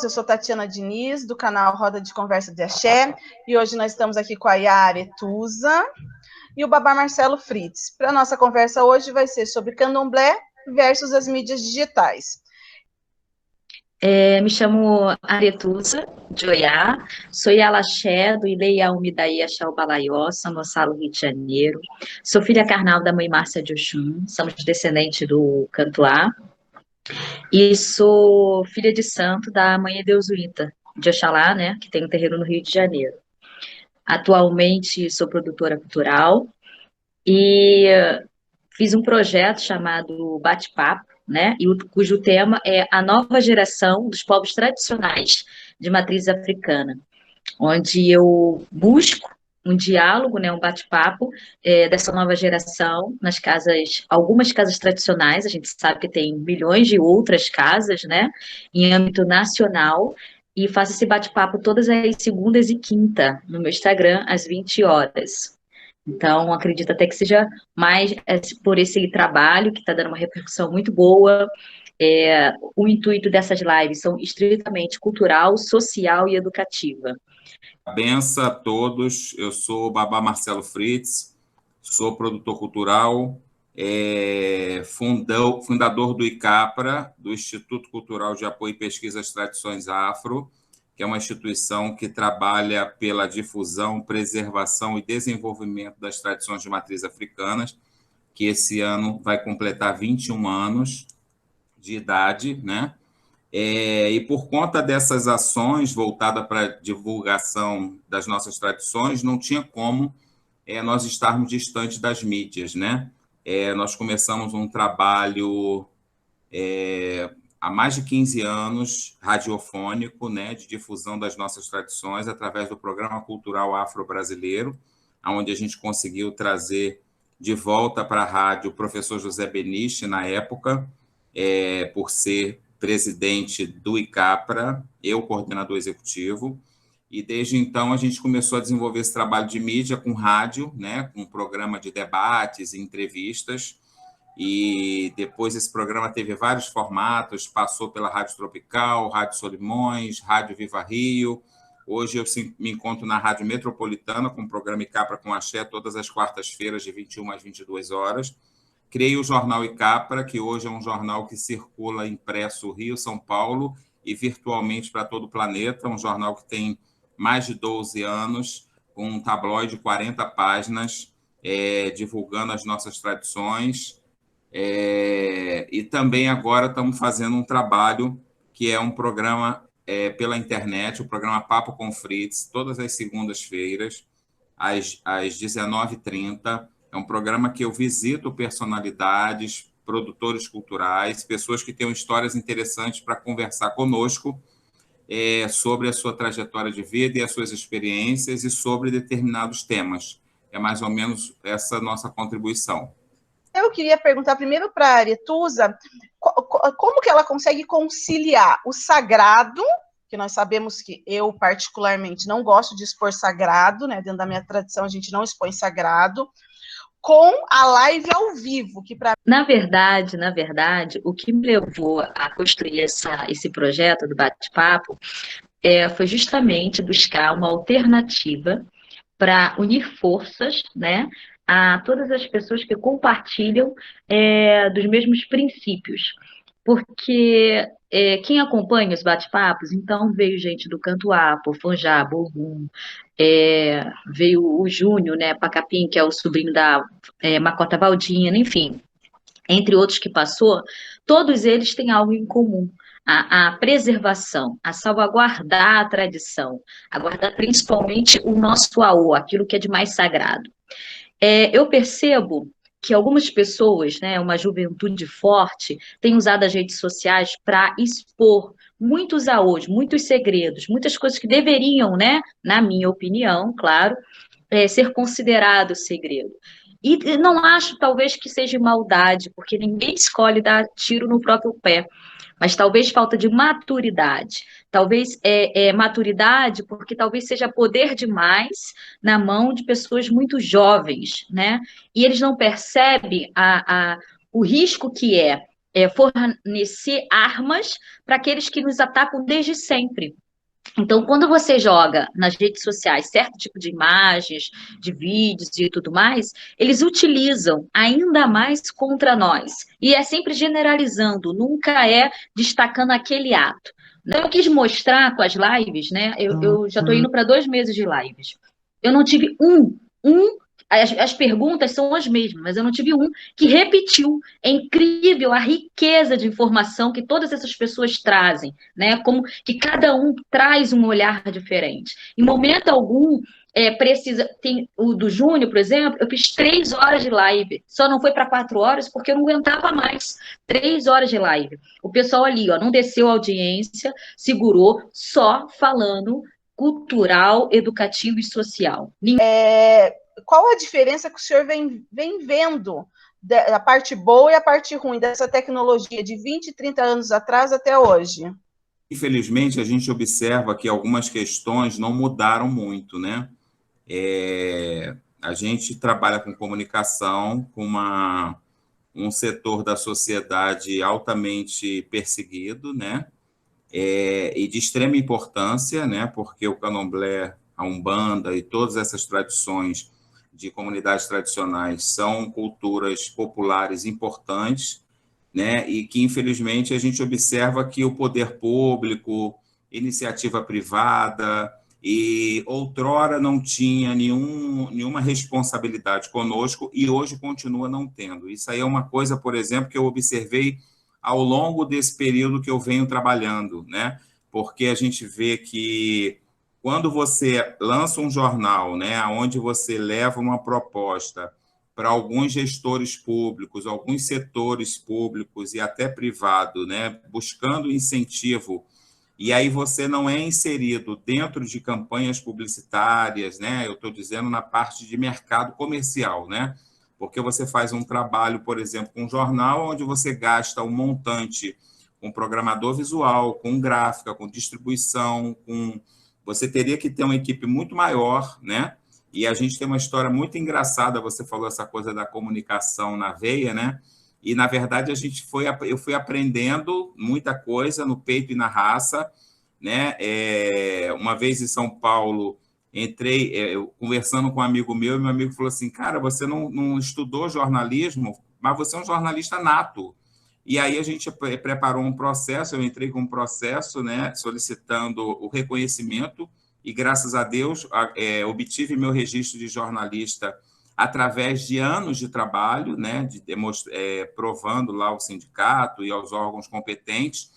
todos, eu sou Tatiana Diniz, do canal Roda de Conversa de Axé, e hoje nós estamos aqui com a Yara Etusa e o Babá Marcelo Fritz. Para a nossa conversa hoje vai ser sobre candomblé versus as mídias digitais. Me chamo Aretusa de Oiá, sou Yalaxé do Ileia Umidaí Axé Balaió, São Gonçalo, Rio de Janeiro. Sou filha carnal da mãe Márcia de Oxum, somos descendentes do Cantuá. E sou filha de santo da mãe Edeusuíta de Oxalá, né, que tem um terreiro no Rio de Janeiro. Atualmente sou produtora cultural e fiz um projeto chamado Bate-Papo, né, cujo tema é a nova geração dos povos tradicionais de matriz africana, onde eu busco um diálogo, né, um bate-papo dessa nova geração nas casas, algumas casas tradicionais, a gente sabe que tem milhões de outras casas, né, em âmbito nacional, e faço esse bate-papo todas as segundas e quinta no meu Instagram, às 20 horas. Então, acredito até que seja mais por esse trabalho, que está dando uma repercussão muito boa. O intuito dessas lives são estritamente cultural, social e educativa. Benção a todos, eu sou o Babá Marcelo Fritz, sou produtor cultural, fundador do ICAPRA, do Instituto Cultural de Apoio e Pesquisa às Tradições Afro, que é uma instituição que trabalha pela difusão, preservação e desenvolvimento das tradições de matriz africanas, que esse ano vai completar 21 anos de idade, né? E por conta dessas ações voltadas para a divulgação das nossas tradições, não tinha como nós estarmos distantes das mídias, né? Nós começamos um trabalho há mais de 15 anos, radiofônico, né, de difusão das nossas tradições através do Programa Cultural Afro-Brasileiro, onde a gente conseguiu trazer de volta para a rádio o professor José Beniche, na época, por ser presidente do ICAPRA, eu coordenador executivo, e desde então a gente começou a desenvolver esse trabalho de mídia com rádio, né, com um programa de debates e entrevistas, e depois esse programa teve vários formatos, passou pela Rádio Tropical, Rádio Solimões, Rádio Viva Rio. Hoje eu me encontro na Rádio Metropolitana com o programa ICAPRA com Axé, todas as quartas-feiras, de 21 às 22 horas. Criei o jornal ICAPRA, que hoje é um jornal que circula impresso Rio, São Paulo e virtualmente para todo o planeta, um jornal que tem mais de 12 anos, com um tabloide de 40 páginas, divulgando as nossas tradições. E também agora estamos fazendo um trabalho que é um programa pela internet, o programa Papo com Fritz, todas as segundas-feiras, às 19h30. É um programa que eu visito personalidades, produtores culturais, pessoas que têm histórias interessantes para conversar conosco sobre a sua trajetória de vida e as suas experiências e sobre determinados temas. É mais ou menos essa nossa contribuição. Eu queria perguntar primeiro para a Aretusa como que ela consegue conciliar o sagrado, que nós sabemos que eu, particularmente, não gosto de expor sagrado, né? Dentro da minha tradição, a gente não expõe sagrado, com a live ao vivo, que para Na verdade, o que me levou a construir esse projeto do bate-papo foi justamente buscar uma alternativa para unir forças, né, a todas as pessoas que compartilham dos mesmos princípios. Porque quem acompanha os bate-papos, então veio gente do Cantuá, Pofanjá, Bogum, veio o Júnior, né, Pacapim, que é o sobrinho da Macota Valdina, enfim, entre outros que passou, todos eles têm algo em comum. A preservação, a salvaguardar a tradição, a guardar principalmente o nosso aô, aquilo que é de mais sagrado. Eu percebo que algumas pessoas, né, uma juventude forte, têm usado as redes sociais para expor muitos aôs, muitos segredos, muitas coisas que deveriam, né, na minha opinião, claro, ser considerado segredo. E não acho, talvez, que seja maldade, porque ninguém escolhe dar tiro no próprio pé, mas talvez falta de maturidade. Talvez maturidade, porque talvez seja poder demais na mão de pessoas muito jovens, né? E eles não percebem o risco que é fornecer armas para aqueles que nos atacam desde sempre. Então, quando você joga nas redes sociais certo tipo de imagens, de vídeos e tudo mais, eles utilizam ainda mais contra nós. E é sempre generalizando, nunca é destacando aquele ato. Eu quis mostrar com as lives, né? Eu já estou indo para 2 meses de lives. Eu não tive as perguntas são as mesmas, mas eu não tive um que repetiu. É incrível a riqueza de informação que todas essas pessoas trazem, né? Como que cada um traz um olhar diferente. Em momento algum, precisa. Tem o do Júnior, por exemplo, eu fiz 3 horas de live. Só não foi para 4 horas porque eu não aguentava mais. 3 horas de live. O pessoal ali, ó, não desceu a audiência, segurou, só falando cultural, educativo e social. Qual a diferença que o senhor vem vendo da parte boa e a parte ruim dessa tecnologia de 20, 30 anos atrás até hoje? Infelizmente, a gente observa que algumas questões não mudaram muito, né? A gente trabalha com comunicação, com um setor da sociedade altamente perseguido, né? E de extrema importância, né? Porque o candomblé, a umbanda e todas essas tradições de comunidades tradicionais são culturas populares importantes, né? E que, infelizmente, a gente observa que o poder público, iniciativa privada, e outrora não tinha nenhuma responsabilidade conosco e hoje continua não tendo. Isso aí é uma coisa, por exemplo, que eu observei ao longo desse período que eu venho trabalhando, né? Porque a gente vê que quando você lança um jornal, né, onde você leva uma proposta para alguns gestores públicos, alguns setores públicos e até privado, né, buscando incentivo, e aí você não é inserido dentro de campanhas publicitárias, né? Eu estou dizendo na parte de mercado comercial, né? Porque você faz um trabalho, por exemplo, com um jornal, onde você gasta um montante com programador visual, com gráfica, com distribuição, você teria que ter uma equipe muito maior, né? E a gente tem uma história muito engraçada, você falou essa coisa da comunicação na veia, né? E, na verdade, eu fui aprendendo muita coisa no peito e na raça, né? Uma vez em São Paulo, entrei conversando com um amigo meu, e meu amigo falou assim, cara, você não estudou jornalismo, mas você é um jornalista nato. E aí a gente preparou um processo, eu entrei com um processo, né, solicitando o reconhecimento, e, graças a Deus, obtive meu registro de jornalista através de anos de trabalho, né, provando lá ao sindicato e aos órgãos competentes,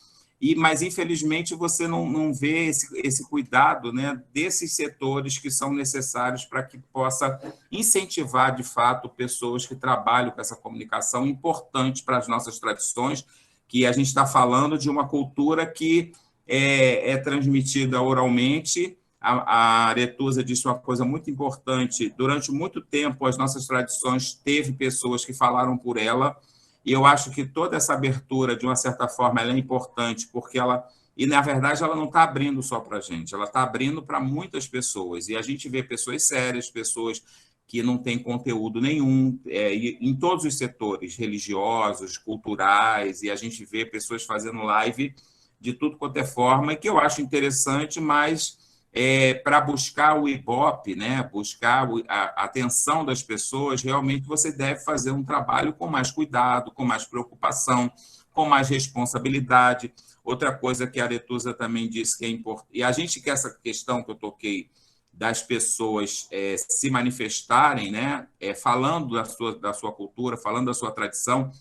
mas, infelizmente, você não vê esse cuidado, né, desses setores que são necessários para que possa incentivar, de fato, pessoas que trabalham com essa comunicação importante para as nossas tradições, que a gente está falando de uma cultura que é transmitida oralmente. A Aretusa disse uma coisa muito importante: durante muito tempo, as nossas tradições teve pessoas que falaram por ela, e eu acho que toda essa abertura, de uma certa forma, ela é importante, porque na verdade, ela não está abrindo só para a gente, ela está abrindo para muitas pessoas, e a gente vê pessoas sérias, pessoas que não têm conteúdo nenhum, em todos os setores, religiosos, culturais, e a gente vê pessoas fazendo live de tudo quanto é forma, que eu acho interessante, mas para buscar o Ibope, né, buscar a atenção das pessoas, realmente você deve fazer um trabalho com mais cuidado, com mais preocupação, com mais responsabilidade. Outra coisa que a Aretusa também disse que é importante, e a gente quer essa questão que eu toquei, das pessoas se manifestarem, né, falando da sua cultura, falando da sua tradição,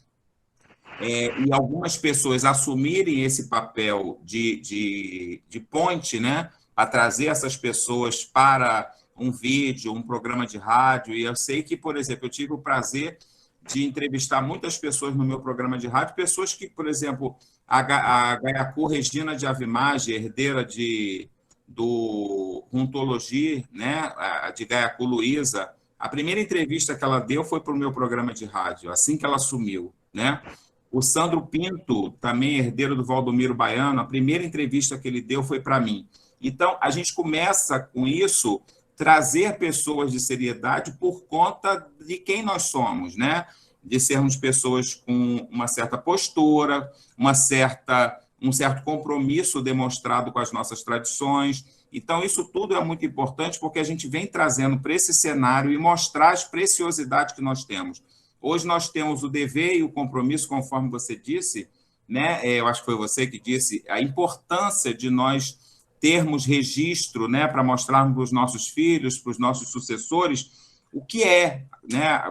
e algumas pessoas assumirem esse papel de ponte, né, a trazer essas pessoas para um vídeo, um programa de rádio. E eu sei que, por exemplo, eu tive o prazer de entrevistar muitas pessoas no meu programa de rádio, pessoas que, por exemplo, a Gaiacu Regina de Avimage, herdeira do Runtologia, né, de Gaiacu Luísa, a primeira entrevista que ela deu foi para o meu programa de rádio, assim que ela assumiu, né? O Sandro Pinto, também herdeiro do Valdomiro Baiano, a primeira entrevista que ele deu foi para mim. Então, a gente começa com isso, trazer pessoas de seriedade por conta de quem nós somos, né? de sermos pessoas com uma certa postura, um certo compromisso demonstrado com as nossas tradições. Então, isso tudo é muito importante porque a gente vem trazendo para esse cenário e mostrar as preciosidades que nós temos. Hoje nós temos o dever e o compromisso, conforme você disse, né? Eu acho que foi você que disse, a importância de nós termos registro, né, para mostrarmos para os nossos filhos, para os nossos sucessores, o que é, né,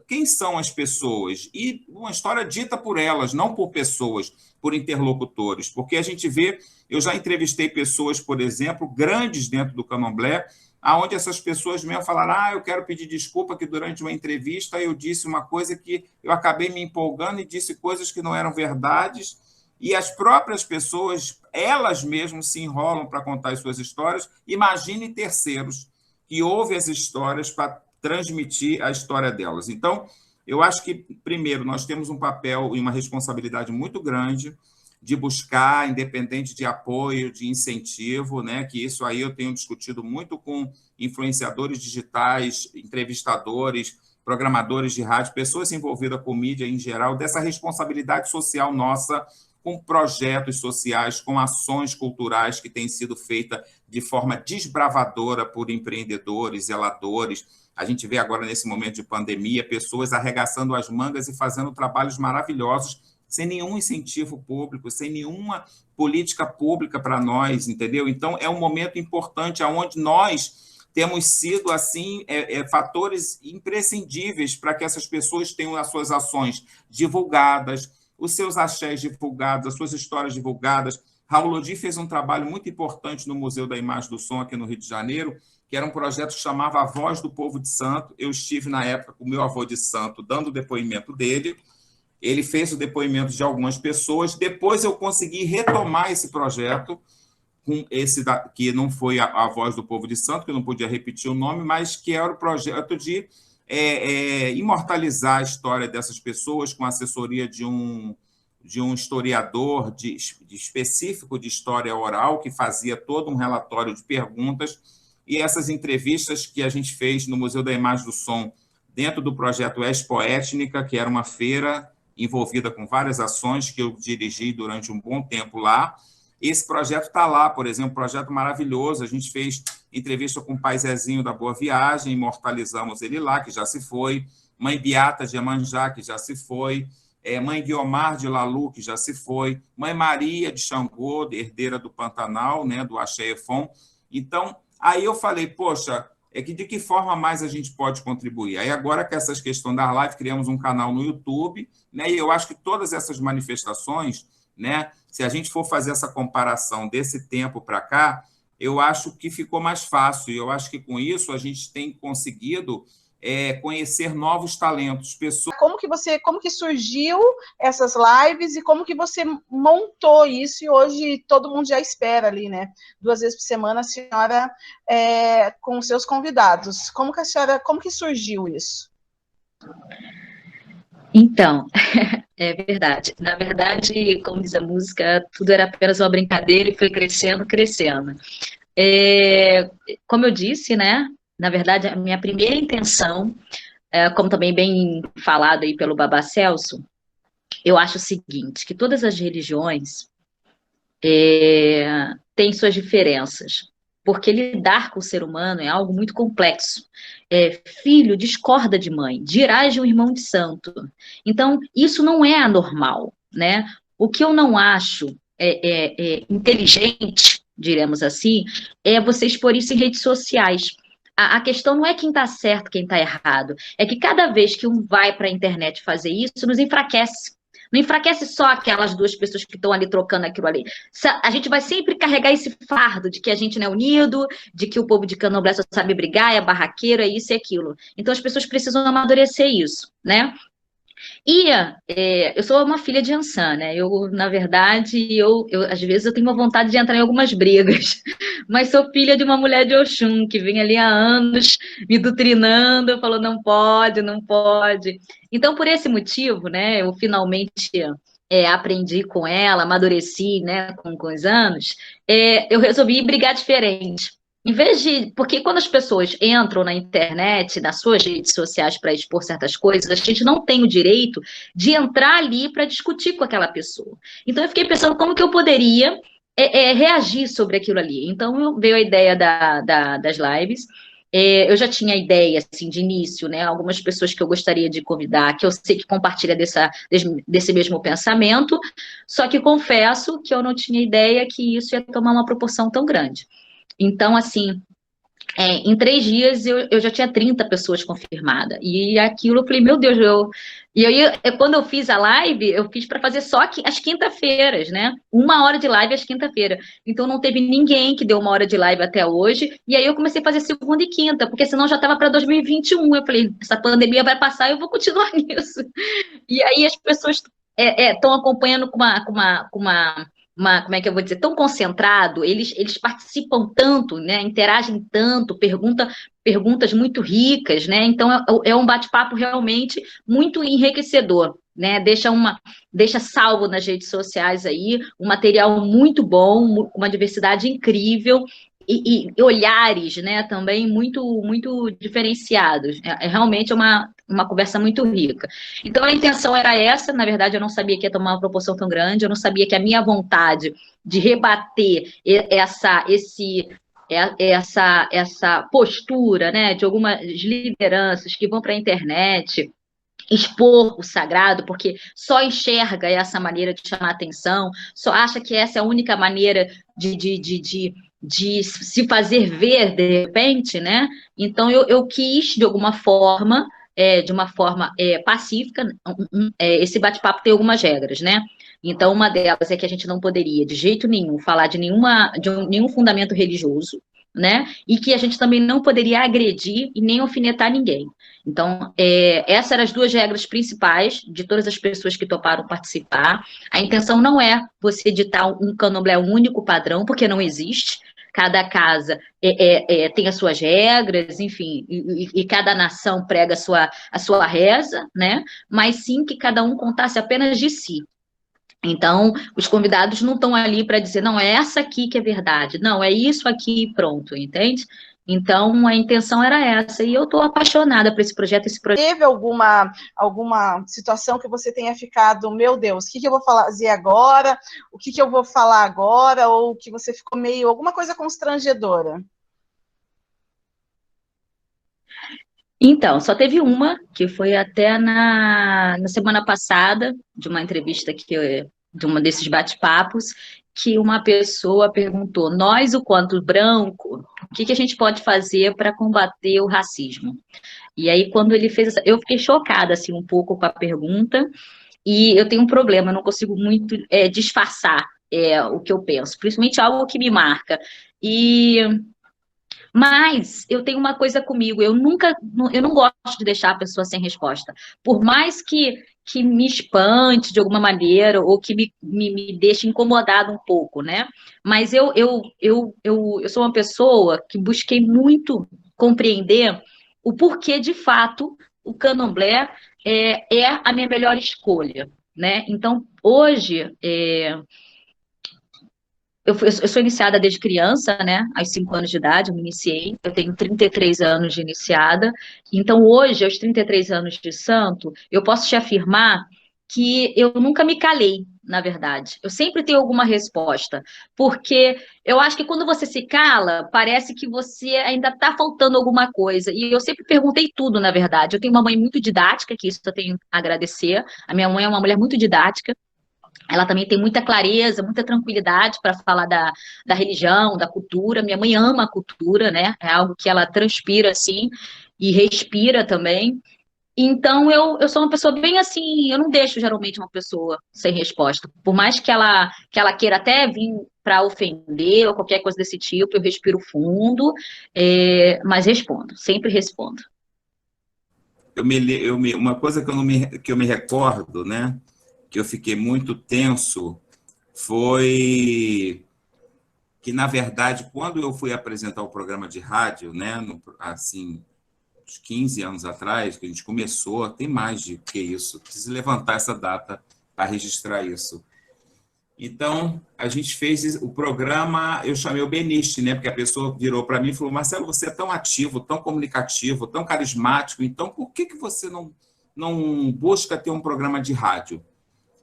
quem são as pessoas, e uma história dita por elas, não por pessoas, por interlocutores, porque a gente vê, eu já entrevistei pessoas, por exemplo, grandes dentro do Candomblé, aonde essas pessoas mesmo falaram, eu quero pedir desculpa que durante uma entrevista eu disse uma coisa que eu acabei me empolgando e disse coisas que não eram verdades, e as próprias pessoas, elas mesmas se enrolam para contar as suas histórias. Imagine terceiros que ouvem as histórias para transmitir a história delas. Então, eu acho que, primeiro, nós temos um papel e uma responsabilidade muito grande de buscar, independente de apoio, de incentivo, né? Que isso aí eu tenho discutido muito com influenciadores digitais, entrevistadores, programadores de rádio, pessoas envolvidas com mídia em geral, dessa responsabilidade social nossa com projetos sociais, com ações culturais que têm sido feitas de forma desbravadora por empreendedores, zeladores. A gente vê agora, nesse momento de pandemia, pessoas arregaçando as mangas e fazendo trabalhos maravilhosos, sem nenhum incentivo público, sem nenhuma política pública para nós, entendeu? Então, é um momento importante onde nós temos sido, assim, fatores imprescindíveis para que essas pessoas tenham as suas ações divulgadas, os seus axés divulgados, as suas histórias divulgadas. Raul Lodi fez um trabalho muito importante no Museu da Imagem do Som, aqui no Rio de Janeiro, que era um projeto que chamava A Voz do Povo de Santo. Eu estive, na época, com o meu avô de santo, dando o depoimento dele. Ele fez o depoimento de algumas pessoas. Depois eu consegui retomar esse projeto, com esse que não foi a Voz do Povo de Santo, que eu não podia repetir o nome, mas que era o projeto de imortalizar a história dessas pessoas com a assessoria de um historiador específico de história oral, que fazia todo um relatório de perguntas, e essas entrevistas que a gente fez no Museu da Imagem do Som, dentro do projeto Expo Étnica, que era uma feira envolvida com várias ações que eu dirigi durante um bom tempo lá. Esse projeto está lá, por exemplo, um projeto maravilhoso. A gente fez entrevista com o pai Zezinho da Boa Viagem, imortalizamos ele lá, que já se foi, mãe Beata de Iemanjá, que já se foi, mãe Guiomar de Lalu, que já se foi, mãe Maria de Xangô, herdeira do Pantanal, né, do Axé Efon. Então, aí eu falei, poxa, de que forma mais a gente pode contribuir? Aí agora, com essas questões da live, criamos um canal no YouTube, né, e eu acho que todas essas manifestações, né, se a gente for fazer essa comparação desse tempo para cá, eu acho que ficou mais fácil, e eu acho que com isso a gente tem conseguido conhecer novos talentos, pessoas. Como que surgiu essas lives e como que você montou isso, e hoje todo mundo já espera ali, né? 2 vezes por semana a senhora com seus convidados. Como que surgiu isso? Então, é verdade. Na verdade, como diz a música, tudo era apenas uma brincadeira e foi crescendo, crescendo. Como eu disse, né? Na verdade, a minha primeira intenção, como também bem falado aí pelo Babá Celso, eu acho o seguinte, que todas as religiões têm suas diferenças, porque lidar com o ser humano é algo muito complexo. Filho discorda de mãe, dirás de um irmão de santo. Então, isso não é anormal, né? O que eu não acho inteligente, diremos assim, é você expor isso em redes sociais. A questão não é quem está certo, quem está errado. É que cada vez que um vai para a internet fazer isso, nos enfraquece. Não enfraquece só aquelas 2 pessoas que estão ali trocando aquilo ali. A gente vai sempre carregar esse fardo de que a gente não é unido, de que o povo de Candomblé só sabe brigar, é barraqueiro, é isso e aquilo. Então as pessoas precisam amadurecer isso, né? E eu sou uma filha de Ançã, né? Na verdade, às vezes eu tenho uma vontade de entrar em algumas brigas, mas sou filha de uma mulher de Oxum, que vem ali há anos me doutrinando, falou, não pode, não pode. Então, por esse motivo, né, eu finalmente aprendi com ela, amadureci, né, com os anos, eu resolvi brigar diferente. Em vez de. Porque quando as pessoas entram na internet, nas suas redes sociais para expor certas coisas, a gente não tem o direito de entrar ali para discutir com aquela pessoa. Então eu fiquei pensando como que eu poderia reagir sobre aquilo ali. Então veio a ideia das lives. Eu já tinha ideia, assim, de início, né? Algumas pessoas que eu gostaria de convidar, que eu sei que compartilha desse mesmo pensamento, só que confesso que eu não tinha ideia que isso ia tomar uma proporção tão grande. Então, assim, em 3 dias eu já tinha 30 pessoas confirmadas. E aquilo eu falei, meu Deus, E aí, quando eu fiz a live, eu fiz para fazer só às quinta-feiras, né? 1 hora de live às quinta-feira. Então não teve ninguém que deu 1 hora de live até hoje. E aí eu comecei a fazer segunda e quinta, porque senão já estava para 2021. Eu falei, essa pandemia vai passar e eu vou continuar nisso. E aí as pessoas estão acompanhando como é que eu vou dizer, tão concentrado, eles participam tanto, né, interagem tanto, perguntas muito ricas, né, então é um bate-papo realmente muito enriquecedor, né, deixa salvo nas redes sociais aí, um material muito bom, uma diversidade incrível, e olhares, né, também muito diferenciados. Realmente uma conversa muito rica. Então, a intenção era essa, na verdade, eu não sabia que ia tomar uma proporção tão grande, eu não sabia que a minha vontade de rebater essa postura, né, de algumas lideranças que vão para a internet expor o sagrado, porque só enxerga essa maneira de chamar atenção, só acha que essa é a única maneira de se fazer ver de repente, né? Então eu quis, de alguma forma, de uma forma pacífica, esse bate-papo tem algumas regras, né? Então, uma delas é que a gente não poderia, de jeito nenhum, falar de nenhum fundamento religioso, né? E que a gente também não poderia agredir e nem alfinetar ninguém. Então, essas eram as 2 regras principais de todas as pessoas que toparam participar. A intenção não é você editar um candomblé único padrão, porque não existe. Cada casa tem as suas regras, enfim, e cada nação prega a sua reza, né? Mas sim que cada um contasse apenas de si. Então, os convidados não estão ali para dizer, não, é essa aqui que é verdade, não, é isso aqui e pronto, entende? Então, a intenção era essa, e eu estou apaixonada por esse projeto. Teve alguma situação que você tenha ficado, meu Deus, o que eu vou fazer agora? O que eu vou falar agora? Ou que você ficou meio, alguma coisa constrangedora? Então, só teve uma, que foi até na semana passada, de uma entrevista de uma desses bate-papos, que uma pessoa perguntou, nós, o quanto branco, o que a gente pode fazer para combater o racismo? E aí, quando ele fez eu fiquei chocada, assim, um pouco com a pergunta, e eu tenho um problema, eu não consigo muito disfarçar o que eu penso, principalmente algo que me marca. Mas eu tenho uma coisa comigo, eu não gosto de deixar a pessoa sem resposta. Por mais que me espante de alguma maneira, ou que me deixe incomodado um pouco, né? Mas eu sou uma pessoa que busquei muito compreender o porquê, de fato, o candomblé é a minha melhor escolha, né? Então, hoje, eu sou iniciada desde criança, né? Aos 5 anos de idade, eu me iniciei. Eu tenho 33 anos de iniciada. Então, hoje, aos 33 anos de santo, eu posso te afirmar que eu nunca me calei, na verdade. Eu sempre tenho alguma resposta. Porque eu acho que quando você se cala, parece que você ainda está faltando alguma coisa. E eu sempre perguntei tudo, na verdade. Eu tenho uma mãe muito didática, que isso eu tenho a agradecer. A minha mãe é uma mulher muito didática. Ela também tem muita clareza, muita tranquilidade para falar da religião, da cultura. Minha mãe ama a cultura, né? É algo que ela transpira assim e respira também. Então eu sou uma pessoa bem assim, eu não deixo geralmente uma pessoa sem resposta. Por mais que ela queira até vir para ofender ou qualquer coisa desse tipo, eu respiro fundo, mas respondo, sempre respondo. Uma coisa que eu me recordo, né? Que eu fiquei muito tenso foi que, na verdade, quando eu fui apresentar o programa de rádio, né, assim, uns 15 anos atrás, que a gente começou, tem mais de que isso, preciso levantar essa data para registrar isso. Então, a gente fez o programa, eu chamei o Beniste, né? Porque a pessoa virou para mim e falou: Marcelo, você é tão ativo, tão comunicativo, tão carismático, então por que você não busca ter um programa de rádio?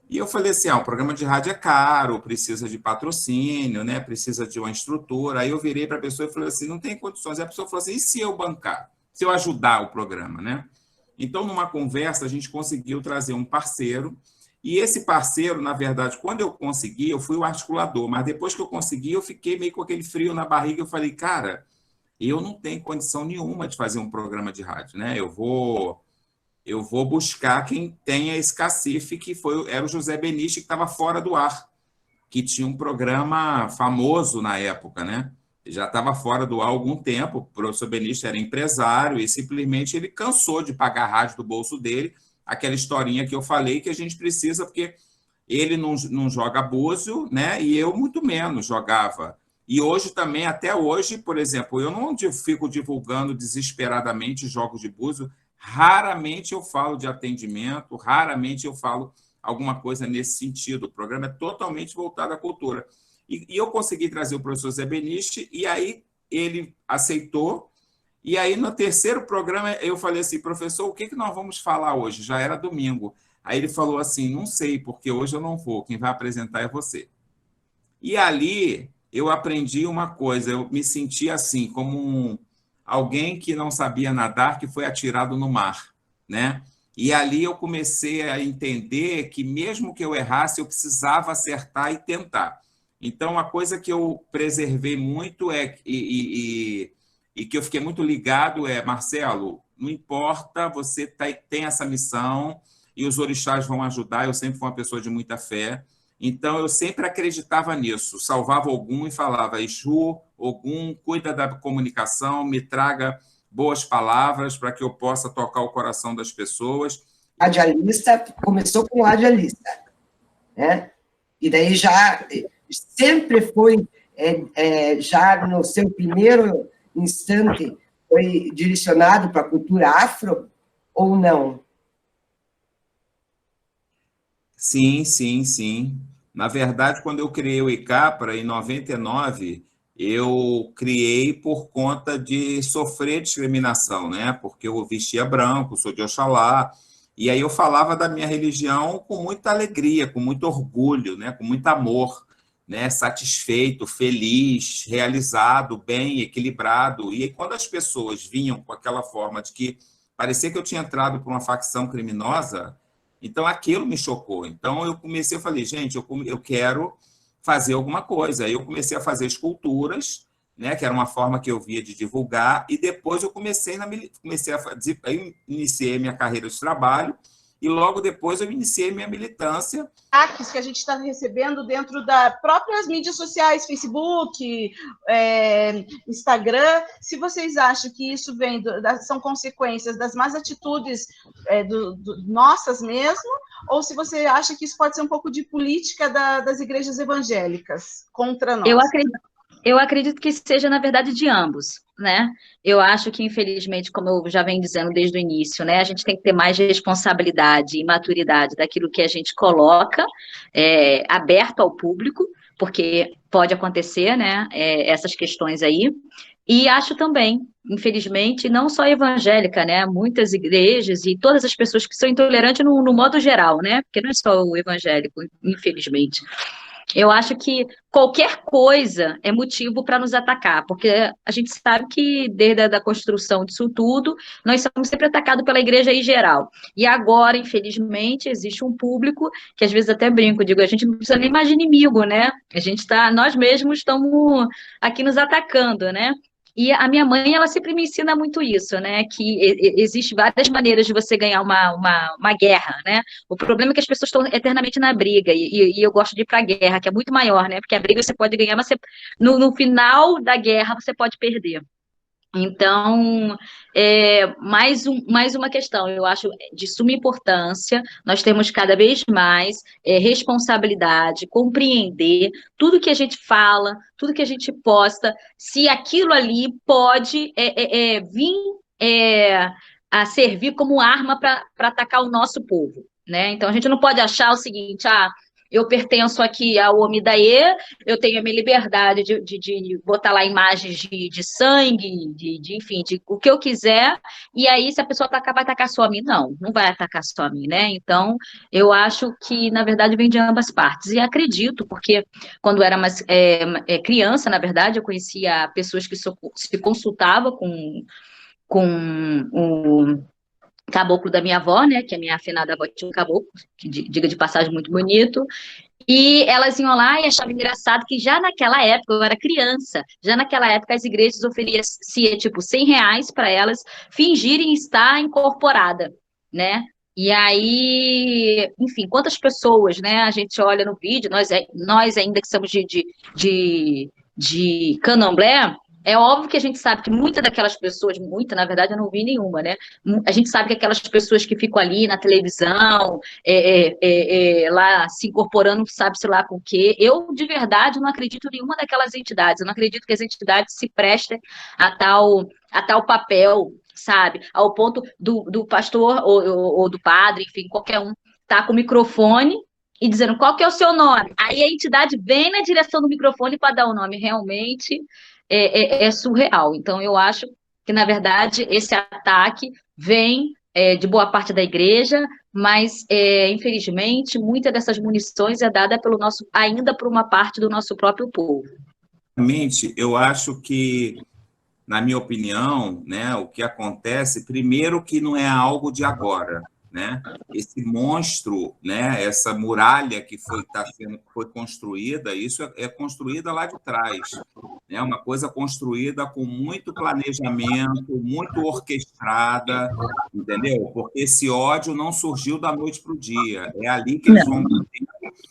E eu falei assim: um programa de rádio é caro, precisa de patrocínio, né? Precisa de uma estrutura. Aí eu virei para a pessoa e falei assim: não tem condições. Aí a pessoa falou assim: e se eu bancar? Se eu ajudar o programa, né? Então, numa conversa, a gente conseguiu trazer um parceiro. E esse parceiro, na verdade, quando eu consegui, eu fui o articulador, mas depois que eu consegui, eu fiquei meio com aquele frio na barriga. Eu falei: cara, eu não tenho condição nenhuma de fazer um programa de rádio, né? Eu vou buscar quem tenha esse cacife, que era o José Beniche, que estava fora do ar, que tinha um programa famoso na época, né? Já estava fora do ar há algum tempo. O professor Beniche era empresário e simplesmente ele cansou de pagar a rádio do bolso dele, aquela historinha que eu falei que a gente precisa, porque ele não joga búzio, né? E eu muito menos jogava. E hoje também, até hoje, por exemplo, eu não fico divulgando desesperadamente jogos de búzio. Raramente eu falo de atendimento, raramente eu falo alguma coisa nesse sentido. O programa é totalmente voltado à cultura. E eu consegui trazer o professor Zé Beniche, e aí ele aceitou. E aí, no terceiro programa, eu falei assim: professor, o que nós vamos falar hoje? Já era domingo. Aí ele falou assim: não sei, porque hoje eu não vou, quem vai apresentar é você. E ali eu aprendi uma coisa, eu me senti assim, como alguém que não sabia nadar, que foi atirado no mar, né? E ali eu comecei a entender que mesmo que eu errasse, eu precisava acertar e tentar. Então, a coisa que eu preservei muito e que eu fiquei muito ligado é: Marcelo, não importa, você tem essa missão e os orixás vão ajudar. Eu sempre fui uma pessoa de muita fé, então eu sempre acreditava nisso. Salvava Ogum e falava: Exu, Ogum, cuida da comunicação, me traga boas palavras para que eu possa tocar o coração das pessoas. Radialista, começou com radialista, né? E daí já sempre foi, já no seu primeiro instante, foi direcionado para a cultura afro ou não? Sim, sim, sim. Na verdade, quando eu criei o ICAPRA, em 99, eu criei por conta de sofrer discriminação, né? Porque eu vestia branco, sou de Oxalá, e aí eu falava da minha religião com muita alegria, com muito orgulho, né? Com muito amor, né? Satisfeito, feliz, realizado, bem, equilibrado. E aí, quando as pessoas vinham com aquela forma de que parecia que eu tinha entrado por uma facção criminosa, então aquilo me chocou. Então eu falei: gente, eu quero fazer alguma coisa. Aí eu comecei a fazer esculturas, né, que era uma forma que eu via de divulgar, e depois eu comecei a fazer, aí iniciei minha carreira de trabalho, e logo depois eu iniciei minha militância. Ataques que a gente está recebendo dentro das próprias mídias sociais, Facebook, Instagram, se vocês acham que isso são consequências das más atitudes nossas mesmo, ou se você acha que isso pode ser um pouco de política das igrejas evangélicas contra nós? Eu acredito que seja, na verdade, de ambos, né? Eu acho que, infelizmente, como eu já venho dizendo desde o início, né, a gente tem que ter mais responsabilidade e maturidade daquilo que a gente coloca aberto ao público, porque pode acontecer, né, essas questões aí. E acho também, infelizmente, não só evangélica, né, muitas igrejas e todas as pessoas que são intolerantes no modo geral, né, porque não é só o evangélico, infelizmente. Eu acho que qualquer coisa é motivo para nos atacar, porque a gente sabe que desde a construção disso tudo, nós somos sempre atacados pela igreja em geral. E agora, infelizmente, existe um público que às vezes até brinco, digo, a gente não precisa nem mais de inimigo, né? Nós mesmos estamos aqui nos atacando, né? E a minha mãe, ela sempre me ensina muito isso, né? Que existe várias maneiras de você ganhar uma guerra, né? O problema é que as pessoas estão eternamente na briga, e eu gosto de ir para a guerra, que é muito maior, né? Porque a briga você pode ganhar, mas no final da guerra você pode perder. Então, mais uma questão, eu acho de suma importância, nós temos cada vez mais responsabilidade, compreender tudo que a gente fala, tudo que a gente posta, se aquilo ali pode vir a servir como arma para atacar o nosso povo, né? Então, a gente não pode achar o seguinte, eu pertenço aqui ao Omidaê, eu tenho a minha liberdade de botar lá imagens de sangue, enfim, de o que eu quiser, e aí se a pessoa atacar, vai atacar só a mim? Não, não vai atacar só a mim, né? Então, eu acho que, na verdade, vem de ambas partes, e acredito, porque quando era mais criança, na verdade, eu conhecia pessoas que se consultavam com o caboclo da minha avó, né, que a minha afinada avó tinha um caboclo, que diga de passagem muito bonito, e elas iam lá e achavam engraçado que já naquela época, eu era criança, já naquela época as igrejas ofereciam tipo R$100 para elas fingirem estar incorporada, né? E aí, enfim, quantas pessoas, né? A gente olha no vídeo, nós ainda que somos de candomblé, é óbvio que a gente sabe que muitas daquelas pessoas, na verdade eu não vi nenhuma, né? A gente sabe que aquelas pessoas que ficam ali na televisão, lá se incorporando, sabe-se lá com o quê. Eu, de verdade, não acredito em nenhuma daquelas entidades. Eu não acredito que as entidades se prestem a tal papel, sabe? Ao ponto do pastor ou do padre, enfim, qualquer um, tá com o microfone e dizendo qual que é o seu nome. Aí a entidade vem na direção do microfone para dar o nome. Realmente é surreal. Então, eu acho que, na verdade, esse ataque vem de boa parte da igreja, mas, infelizmente, muita dessas munições é dada ainda por uma parte do nosso próprio povo. Realmente, eu acho que, na minha opinião, né, o que acontece, primeiro que não é algo de agora, né? Esse monstro, né, essa muralha que foi construída, isso é construída lá de trás, né? Uma coisa construída com muito planejamento, muito orquestrada, entendeu? Porque esse ódio não surgiu da noite para o dia, é ali que eles vão bater.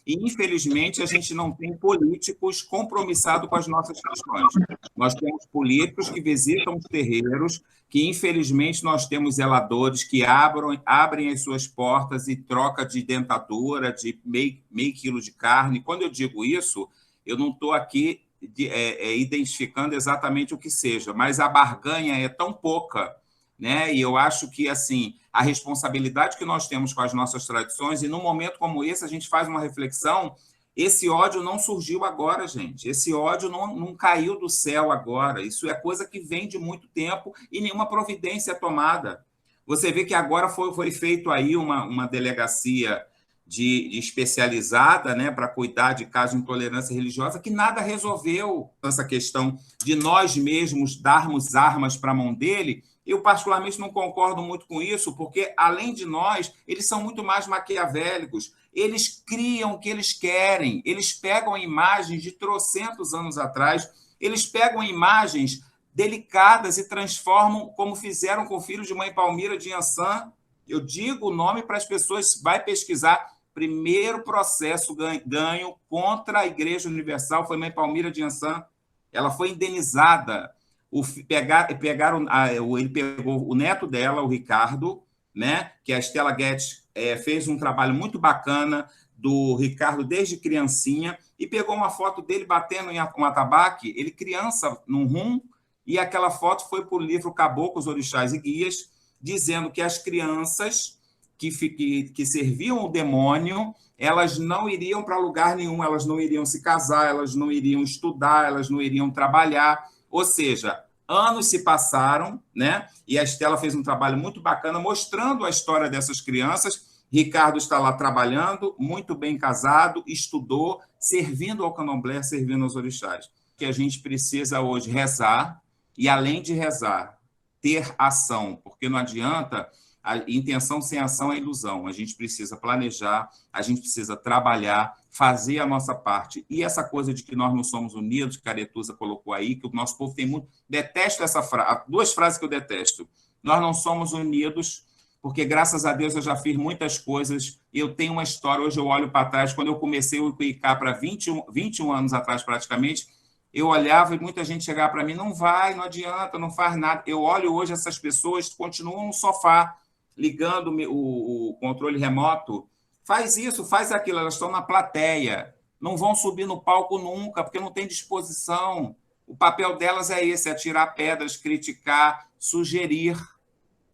E, infelizmente, a gente não tem políticos compromissados com as nossas questões. Nós temos políticos que visitam os terreiros, que, infelizmente, nós temos zeladores que abrem as suas portas e troca de dentadura, de meio quilo de carne. Quando eu digo isso, eu não estou aqui identificando exatamente o que seja, mas a barganha é tão pouca, né? E eu acho que, assim, a responsabilidade que nós temos com as nossas tradições, e num momento como esse a gente faz uma reflexão, esse ódio não surgiu agora, gente. Esse ódio não caiu do céu agora. Isso é coisa que vem de muito tempo e nenhuma providência é tomada. Você vê que agora foi feito aí uma delegacia especializada, né, para cuidar de casos de intolerância religiosa, que nada resolveu essa questão de nós mesmos darmos armas para a mão dele. Eu, particularmente, não concordo muito com isso, porque, além de nós, eles são muito mais maquiavélicos. Eles criam o que eles querem. Eles pegam imagens de trocentos anos atrás, eles pegam imagens delicadas e transformam, como fizeram com o filho de Mãe Palmira de Inhaçã. Eu digo o nome para as pessoas, vai pesquisar. Primeiro processo ganho contra a Igreja Universal foi Mãe Palmira de Inhaçã. Ela foi indenizada. Ele pegou o neto dela, o Ricardo, né, que a Estela Guedes fez um trabalho muito bacana do Ricardo desde criancinha, e pegou uma foto dele batendo em um atabaque, ele criança, num rum, e aquela foto foi para o livro Caboclos, Orixás e Guias, dizendo que as crianças que serviam o demônio, elas não iriam para lugar nenhum, elas não iriam se casar, elas não iriam estudar, elas não iriam trabalhar. Ou seja, anos se passaram, né? E a Estela fez um trabalho muito bacana mostrando a história dessas crianças. Ricardo está lá trabalhando, muito bem casado, estudou, servindo ao candomblé, servindo aos orixás. Que a gente precisa hoje rezar, e além de rezar, ter ação, porque não adianta, a intenção sem ação é ilusão. A gente precisa planejar, a gente precisa trabalhar, fazer a nossa parte. E essa coisa de que nós não somos unidos, que a Aretusa colocou aí, que o nosso povo tem muito... Detesto essa frase, duas frases que eu detesto. Nós não somos unidos, porque, graças a Deus, eu já fiz muitas coisas. Eu tenho uma história, hoje eu olho para trás, quando eu comecei o IPICA para 21 anos atrás, praticamente, eu olhava e muita gente chegava para mim, não vai, não adianta, não faz nada. Eu olho hoje, essas pessoas continuam no sofá, ligando o controle remoto, faz isso, faz aquilo, elas estão na plateia, não vão subir no palco nunca, porque não tem disposição. O papel delas é esse, é tirar pedras, criticar, sugerir.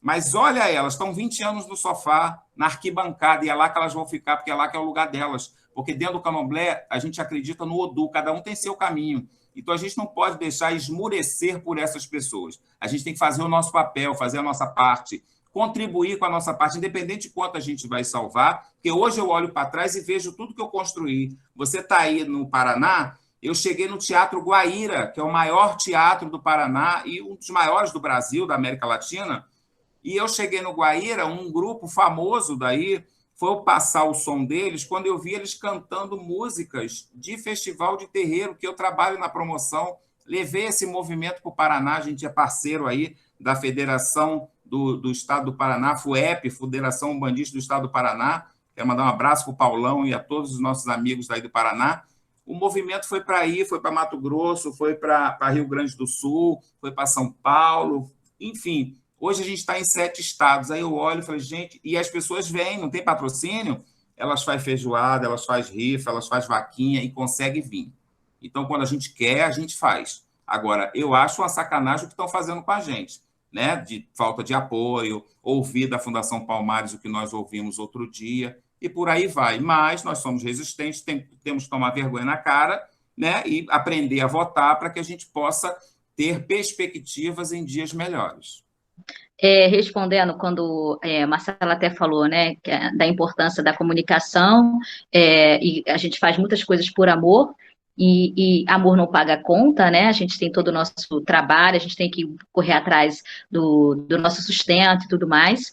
Mas olha elas, estão 20 anos no sofá, na arquibancada, e é lá que elas vão ficar, porque é lá que é o lugar delas. porque dentro do candomblé a gente acredita no Odu, cada um tem seu caminho. Então a gente não pode deixar esmurecer por essas pessoas. A gente tem que fazer o nosso papel, fazer a nossa parte, contribuir com a nossa parte, independente de quanto a gente vai salvar, porque hoje eu olho para trás e vejo tudo que eu construí. Você está aí no Paraná, eu cheguei no Teatro Guaíra, que é o maior teatro do Paraná e um dos maiores do Brasil, da América Latina, e eu cheguei no Guaíra, um grupo famoso daí, foi eu passar o som deles, quando eu vi eles cantando músicas de festival de terreiro, que eu trabalho na promoção, levei esse movimento para o Paraná, a gente é parceiro aí da Federação do Estado do Paraná, FUEP, Federação Umbandista do Estado do Paraná, quero mandar um abraço para o Paulão e a todos os nossos amigos daí do Paraná. O movimento foi para aí, foi para Mato Grosso, foi para Rio Grande do Sul, foi para São Paulo, enfim. Hoje a gente está em 7 estados. Aí eu olho e falo, gente, e as pessoas vêm, não tem patrocínio? Elas fazem feijoada, elas fazem rifa, elas fazem vaquinha e conseguem vir. Então, quando a gente quer, a gente faz. Agora, eu acho uma sacanagem o que estão fazendo com a gente, né? De falta de apoio, ouvir da Fundação Palmares o que nós ouvimos outro dia, e por aí vai. Mas nós somos resistentes, temos que tomar vergonha na cara, né? E aprender a votar para que a gente possa ter perspectivas em dias melhores. Respondendo, quando Marcela até falou, né, da importância da comunicação, e a gente faz muitas coisas por amor, e amor não paga conta, né, a gente tem todo o nosso trabalho, a gente tem que correr atrás do nosso sustento e tudo mais.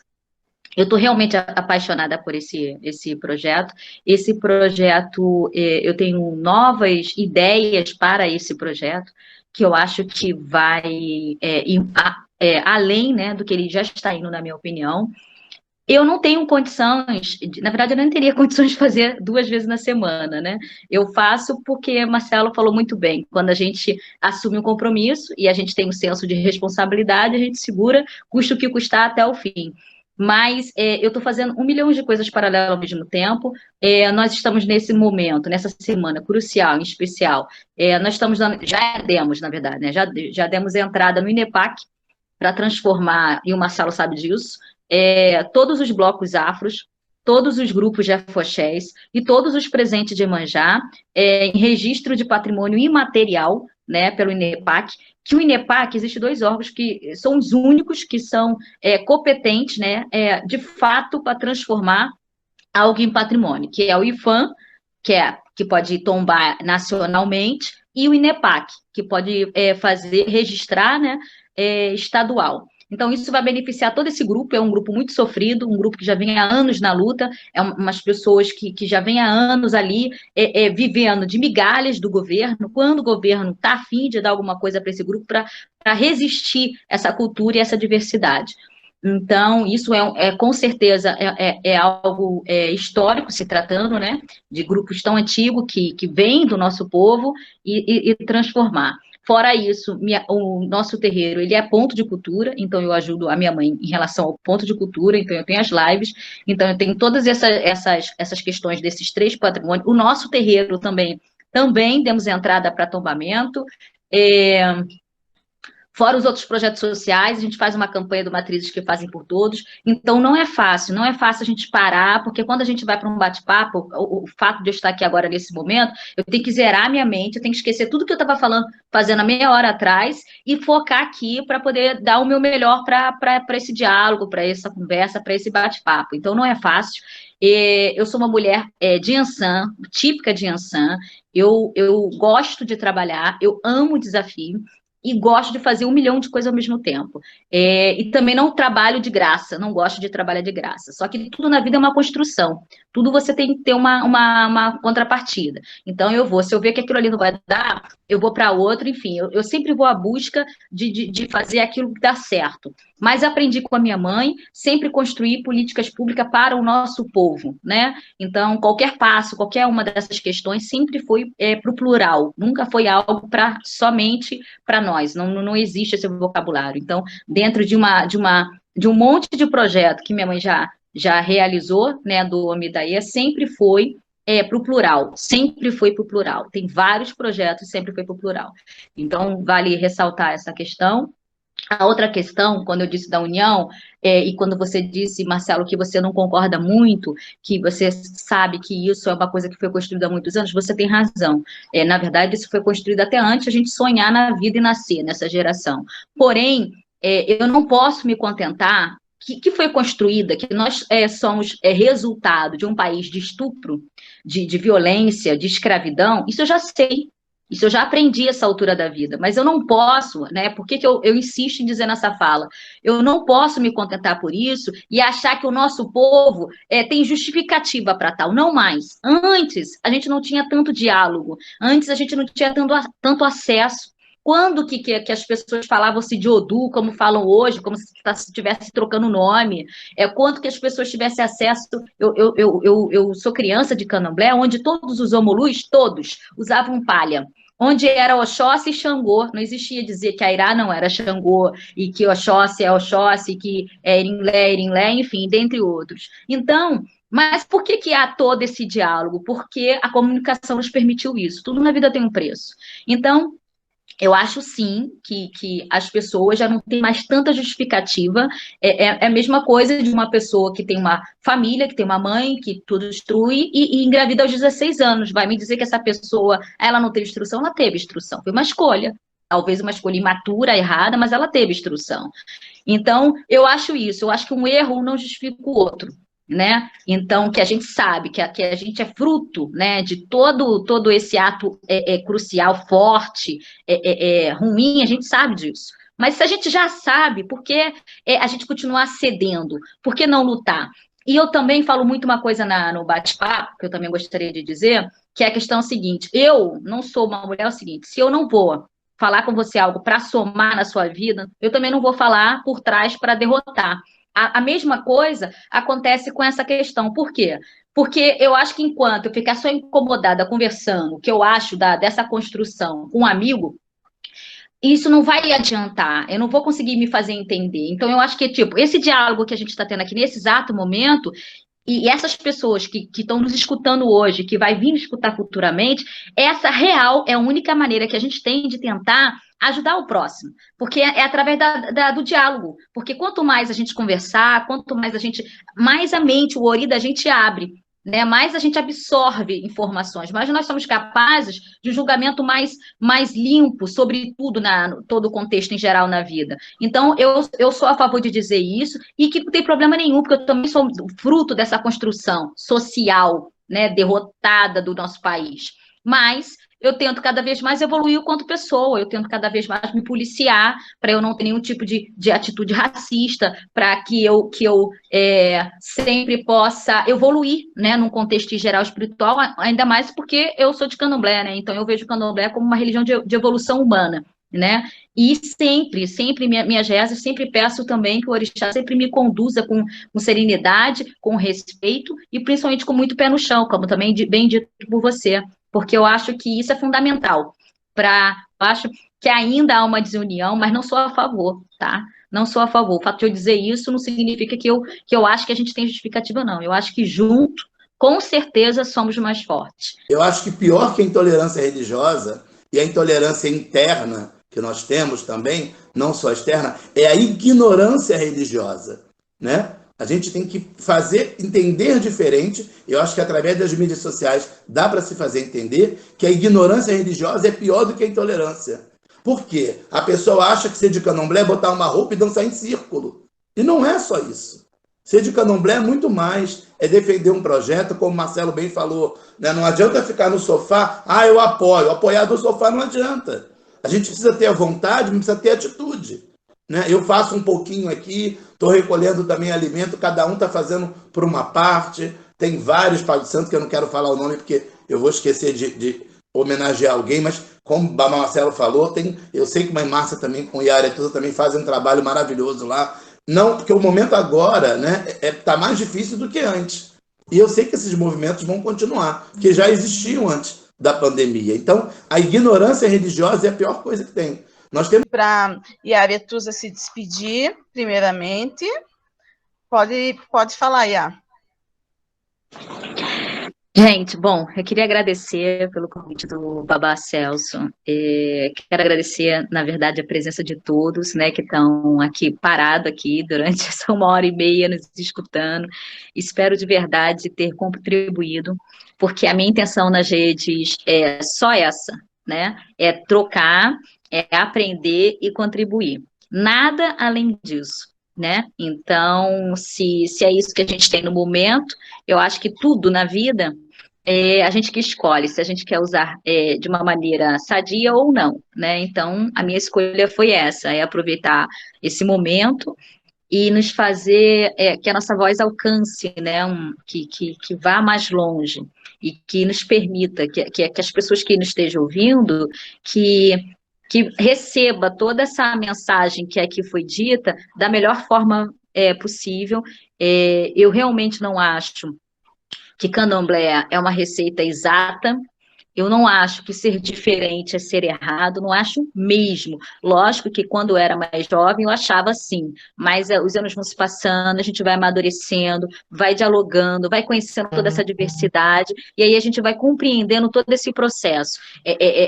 Eu estou realmente apaixonada por esse projeto. Esse projeto, eu tenho novas ideias para esse projeto, que eu acho que vai além, né, do que ele já está indo, na minha opinião. Eu não tenho condições, na verdade, eu não teria condições de fazer 2 vezes na semana, né? Eu faço porque Marcelo falou muito bem, quando a gente assume um compromisso e a gente tem um senso de responsabilidade, a gente segura, custa o que custar até o fim. Mas eu estou fazendo 1 milhão de coisas paralelas ao mesmo tempo. Nós estamos nesse momento, nessa semana crucial, em especial. Nós estamos já demos, na verdade, né? Já demos entrada no INEPAC para transformar, e o Marcelo sabe disso, todos os blocos afros, todos os grupos de afoxés e todos os presentes de Iemanjá em registro de patrimônio imaterial, né, pelo INEPAC, que o INEPAC, existe 2 órgãos que são os únicos que são competentes, né, de fato, para transformar algo em patrimônio, que é o IFAM, que pode tombar nacionalmente, e o INEPAC, que pode registrar, né, estadual. Então, isso vai beneficiar todo esse grupo, é um grupo muito sofrido, um grupo que já vem há anos na luta, umas pessoas que já vem há anos ali vivendo de migalhas do governo, quando o governo está afim de dar alguma coisa para esse grupo, para resistir essa cultura e essa diversidade. Então, isso com certeza algo histórico, se tratando, né, de grupos tão antigos que vêm do nosso povo e transformar. Fora isso, o nosso terreiro, ele é ponto de cultura, então eu ajudo a minha mãe em relação ao ponto de cultura, então eu tenho as lives, então eu tenho todas essas questões desses 3 patrimônios. O nosso terreiro também demos entrada para tombamento, fora os outros projetos sociais, a gente faz uma campanha do Matrizes que fazem por todos, então não é fácil a gente parar, porque quando a gente vai para um bate-papo, o fato de eu estar aqui agora nesse momento, eu tenho que zerar minha mente, eu tenho que esquecer tudo que eu estava fazendo há meia hora atrás, e focar aqui para poder dar o meu melhor para esse diálogo, para essa conversa, para esse bate-papo, então não é fácil. Eu sou uma mulher de Ançã, típica de Ançã, eu gosto de trabalhar, eu amo o desafio, e gosto de fazer 1 milhão de coisas ao mesmo tempo. E também não trabalho de graça, não gosto de trabalhar de graça. Só que tudo na vida é uma construção. Tudo você tem que ter uma contrapartida. Então, se eu ver que aquilo ali não vai dar, eu vou para outro, enfim. Eu sempre vou à busca de fazer aquilo que dá certo. Mas aprendi com a minha mãe, sempre construir políticas públicas para o nosso povo, né? Então, qualquer passo, qualquer uma dessas questões sempre foi para o plural. Nunca foi algo somente para nós. Não existe esse vocabulário. Então, dentro de um monte de projeto que minha mãe já realizou, né, do Omidaê, sempre foi para o plural, sempre foi para o plural. Tem vários projetos, sempre foi para o plural. Então, vale ressaltar essa questão. A outra questão, quando eu disse da união, e quando você disse, Marcelo, que você não concorda muito, que você sabe que isso é uma coisa que foi construída há muitos anos, você tem razão. Na verdade, isso foi construído até antes a gente sonhar na vida e nascer nessa geração. Porém, eu não posso me contentar que foi construída, que nós somos resultado de um país de estupro, de violência, de escravidão, isso eu já sei. Isso eu já aprendi essa altura da vida, mas eu não posso, né? Por que eu insisto em dizer nessa fala? Eu não posso me contentar por isso e achar que o nosso povo tem justificativa para tal. Não mais. Antes, a gente não tinha tanto diálogo. Antes, a gente não tinha tanto acesso. Quando que as pessoas falavam-se de Odu, como falam hoje, como se estivesse trocando nome? Quando que as pessoas tivessem acesso... Eu sou criança de Candomblé, onde todos os Omolus, todos, usavam palha. Onde era Oxóssi e Xangô. Não existia dizer que Airá não era Xangô, e que Oxóssi é Oxóssi, que é Irinlé, enfim, dentre outros. Então... Mas por que há todo esse diálogo? Porque a comunicação nos permitiu isso. Tudo na vida tem um preço. Então, eu acho, sim, que as pessoas já não têm mais tanta justificativa. É a mesma coisa de uma pessoa que tem uma família, que tem uma mãe, que tudo instrui, e engravida aos 16 anos. Vai me dizer que essa pessoa, ela não teve instrução? Ela teve instrução. Foi uma escolha. Talvez uma escolha imatura, errada, mas ela teve instrução. Então, eu acho isso. Eu acho que um erro não justifica o outro. Né? Então, que a gente sabe que a gente é fruto, né, de todo esse ato crucial, forte, ruim, a gente sabe disso. Mas se a gente já sabe, por que a gente continuar cedendo? Por que não lutar? E eu também falo muito uma coisa no bate-papo, que eu também gostaria de dizer, que é a questão seguinte: eu não sou uma mulher, é o seguinte, se eu não vou falar com você algo para somar na sua vida, eu também não vou falar por trás para derrotar. A mesma coisa acontece com essa questão. Por quê? Porque eu acho que enquanto eu ficar só incomodada conversando o que eu acho dessa construção com um amigo, isso não vai adiantar, eu não vou conseguir me fazer entender. Então, eu acho que, esse diálogo que a gente está tendo aqui nesse exato momento, e essas pessoas que estão nos escutando hoje, que vai vir nos escutar futuramente, essa real é a única maneira que a gente tem de tentar ajudar o próximo, porque é através do diálogo, porque quanto mais a gente conversar, quanto mais mais a mente, o ori da gente abre, né? Mais a gente absorve informações, mais nós somos capazes de um julgamento mais limpo sobre tudo, todo o contexto em geral na vida. Então, eu sou a favor de dizer isso, e que não tem problema nenhum, porque eu também sou fruto dessa construção social, né, derrotada do nosso país. Mas eu tento cada vez mais evoluir enquanto pessoa, eu tento cada vez mais me policiar para eu não ter nenhum tipo de atitude racista, para que eu sempre possa evoluir, né, num contexto geral espiritual, ainda mais porque eu sou de Candomblé, né, então eu vejo o Candomblé como uma religião de evolução humana, né, e sempre minhas rezas, sempre peço também que o orixá sempre me conduza com serenidade, com respeito, e principalmente com muito pé no chão, como também bem dito por você, porque eu acho que isso é fundamental. Eu acho que ainda há uma desunião, mas não sou a favor, tá? Não sou a favor. O fato de eu dizer isso não significa que eu acho que a gente tem justificativa, não. Eu acho que junto, com certeza, somos mais fortes. Eu acho que pior que a intolerância religiosa e a intolerância interna que nós temos também, não só externa, é a ignorância religiosa, né? A gente tem que entender diferente. Eu acho que através das mídias sociais dá para se fazer entender que a ignorância religiosa é pior do que a intolerância. Por quê? A pessoa acha que ser de candomblé é botar uma roupa e dançar em círculo. E não é só isso. Ser de candomblé é muito mais. É defender um projeto, como o Marcelo bem falou, né? Não adianta ficar no sofá, eu apoio. Apoiar do sofá não adianta. A gente precisa ter a vontade, mas precisa ter atitude. Né? Eu faço um pouquinho aqui, estou recolhendo também alimento, cada um está fazendo por uma parte. Tem vários Pai do Santo, que eu não quero falar o nome, porque eu vou esquecer de homenagear alguém, mas como o Marcelo falou, eu sei que a mãe Márcia também, com o Yaretusa, também fazem um trabalho maravilhoso lá. Não, porque o momento agora, né, tá mais difícil do que antes. E eu sei que esses movimentos vão continuar, que já existiam antes da pandemia. Então, a ignorância religiosa é a pior coisa que tem. Nós temos... Para Yaretusa se despedir, primeiramente. Pode falar, Iá. Gente, bom, eu queria agradecer pelo convite do Babá Celso. Quero agradecer, na verdade, a presença de todos, né, que estão aqui parados aqui durante essa 1h30 nos escutando. Espero de verdade ter contribuído, porque a minha intenção nas redes é só essa, né? É trocar, é aprender e contribuir. Nada além disso, né? Então, se é isso que a gente tem no momento, eu acho que tudo na vida é a gente que escolhe se a gente quer usar de uma maneira sadia ou não, né? Então, a minha escolha foi essa, é aproveitar esse momento e nos fazer que a nossa voz alcance, né? Que vá mais longe e que nos permita que as pessoas que nos estejam ouvindo que receba toda essa mensagem que aqui foi dita da melhor forma possível. Eu realmente não acho que candomblé é uma receita exata. Eu não acho que ser diferente é ser errado, não acho mesmo. Lógico que quando eu era mais jovem eu achava assim, mas os anos vão se passando, a gente vai amadurecendo, vai dialogando, vai conhecendo toda essa diversidade, e aí a gente vai compreendendo todo esse processo.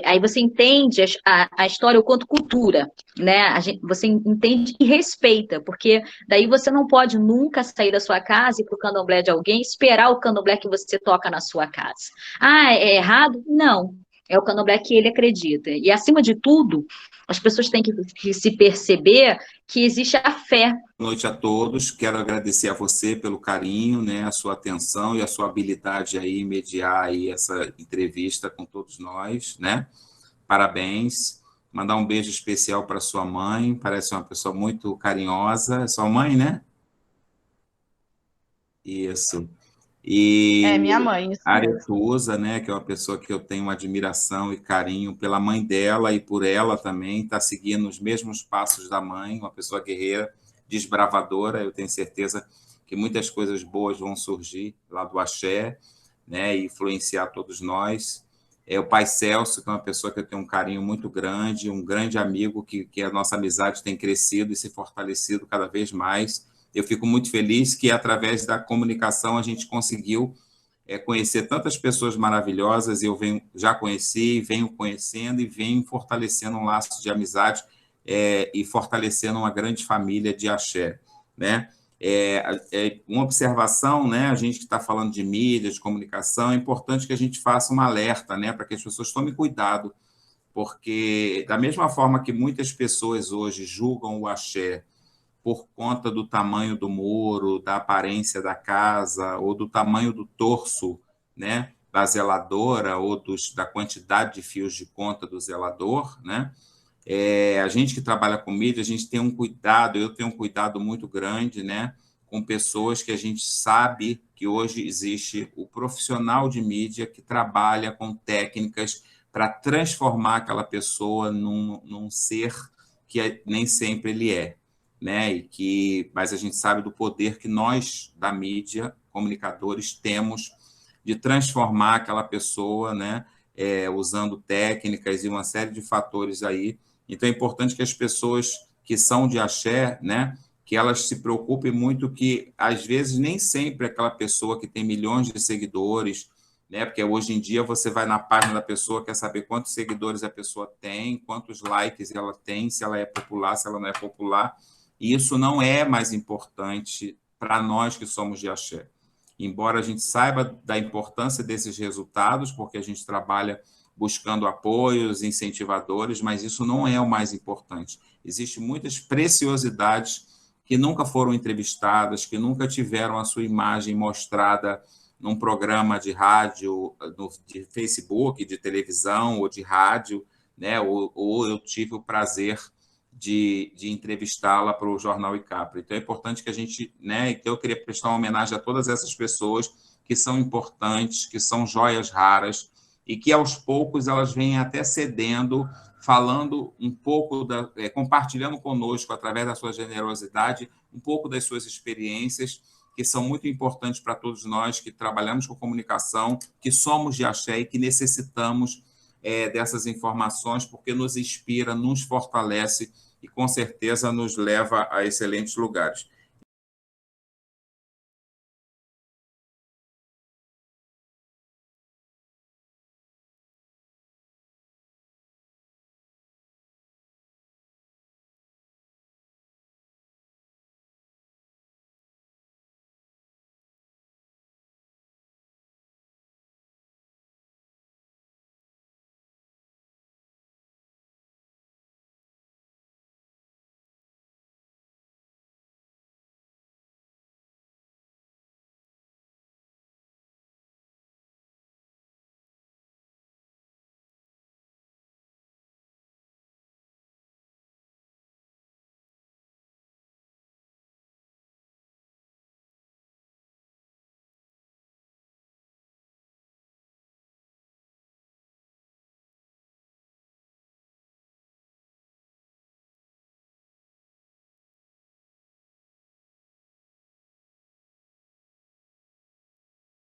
Aí você entende a história o quanto cultura, né? Você entende e respeita, porque daí você não pode nunca sair da sua casa e ir para o candomblé de alguém, esperar o candomblé que você toca na sua casa. Ah, é errado? Não. É o candomblé que ele acredita. E, acima de tudo, as pessoas têm que se perceber que existe a fé. Boa noite a todos. Quero agradecer a você pelo carinho, né, a sua atenção e a sua habilidade aí em mediar aí essa entrevista com todos nós, né? Parabéns. Mandar um beijo especial para sua mãe. Parece uma pessoa muito carinhosa. É sua mãe, né? Isso. É E minha mãe, isso a mesmo. Aretusa, né, que é uma pessoa que eu tenho uma admiração e carinho pela mãe dela e por ela também, está seguindo os mesmos passos da mãe, uma pessoa guerreira, desbravadora. Eu tenho certeza que muitas coisas boas vão surgir lá do axé, né, e influenciar todos nós. É o pai Celso, que é uma pessoa que eu tenho um carinho muito grande, um grande amigo, que a nossa amizade tem crescido e se fortalecido cada vez mais. Eu fico muito feliz que, através da comunicação, a gente conseguiu conhecer tantas pessoas maravilhosas. Eu já conheci, venho conhecendo e venho fortalecendo um laço de amizade e fortalecendo uma grande família de axé, né? Uma observação, né? A gente que está falando de mídia, de comunicação, é importante que a gente faça um alerta, né? Para que as pessoas tomem cuidado, porque da mesma forma que muitas pessoas hoje julgam o axé por conta do tamanho do muro, da aparência da casa, ou do tamanho do torso, né, da zeladora, ou da quantidade de fios de conta do zelador, né? A gente que trabalha com mídia, a gente tem um cuidado, eu tenho um cuidado muito grande, né, com pessoas que a gente sabe que hoje existe o profissional de mídia que trabalha com técnicas para transformar aquela pessoa num ser que nem sempre ele é, né? Mas a gente sabe do poder que nós, da mídia, comunicadores, temos de transformar aquela pessoa, né? Usando técnicas e uma série de fatores aí. Então, é importante que as pessoas que são de axé, né, que elas se preocupem muito que, às vezes, nem sempre aquela pessoa que tem milhões de seguidores, né, porque hoje em dia você vai na página da pessoa, quer saber quantos seguidores a pessoa tem, quantos likes ela tem, se ela é popular, se ela não é popular. E isso não é mais importante para nós que somos de axé. Embora a gente saiba da importância desses resultados, porque a gente trabalha buscando apoios, incentivadores, mas isso não é o mais importante. Existem muitas preciosidades que nunca foram entrevistadas, que nunca tiveram a sua imagem mostrada num programa de rádio, de Facebook, de televisão ou de rádio, né? Ou eu tive o prazer de entrevistá-la para o Jornal Icapra. Então, é importante que a gente, né? Então, eu queria prestar uma homenagem a todas essas pessoas que são importantes, que são joias raras, e que, aos poucos, elas vêm até cedendo, falando um pouco, compartilhando conosco, através da sua generosidade, um pouco das suas experiências, que são muito importantes para todos nós que trabalhamos com comunicação, que somos de axé e que necessitamos dessas informações, porque nos inspira, nos fortalece e, com certeza, nos leva a excelentes lugares.